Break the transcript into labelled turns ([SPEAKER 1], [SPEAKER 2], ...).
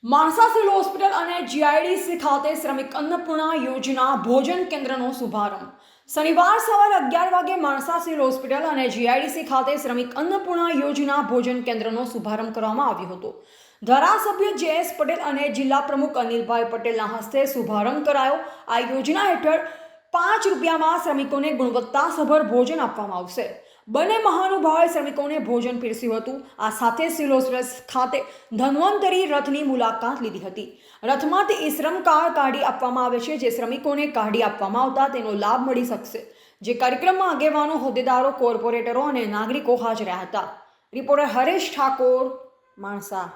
[SPEAKER 1] Mansa civil hospital અને GIDC ખાતે શ્રમિક અન્નપૂર્ણા યોજના ભોજન કેન્દ્રનો શુભારંભ શનિવાર સવારે 11 વાગે માણસા સિવિલ હોસ્પિટલ અને જીઆઈડીસી ખાતે શ્રમિક અન્નપૂર્ણા યોજના ભોજન કેન્દ્રનો શુભારંભ કરવામાં આવ્યો હતો. ધારાસભ્ય જે.એસ. પટેલ અને જિલ્લા પ્રમુખ અનિલભાઈ પટેલના હસ્તે શુભારંભ કરાયો. આ યોજના હેઠળ ₹5 શ્રમિકોને ગુણવત્તાસભર ભોજન આપવામાં આવશે. બંને મહાનુભાવોએ શ્રમિકોને ભોજન પીરસ્યું હતું. આ સાથે સિવિલ હોસ્પિટલ ખાતે ધન્વંતરી રથની મુલાકાત લીધી હતી. રથમાંથી ઈ-શ્રમ કાર્ડ કાઢી આપવામાં આવે છે. જે શ્રમિકોને કાઢી આપવામાં આવતા તેનો લાભ મળી શકશે. જે કાર્યક્રમમાં આગેવાનો, હોદ્દેદારો, કોર્પોરેટરો અને નાગરિકો હાજર રહ્યા હતા. રિપોર્ટર હરેશ ઠાકોર, માણસા.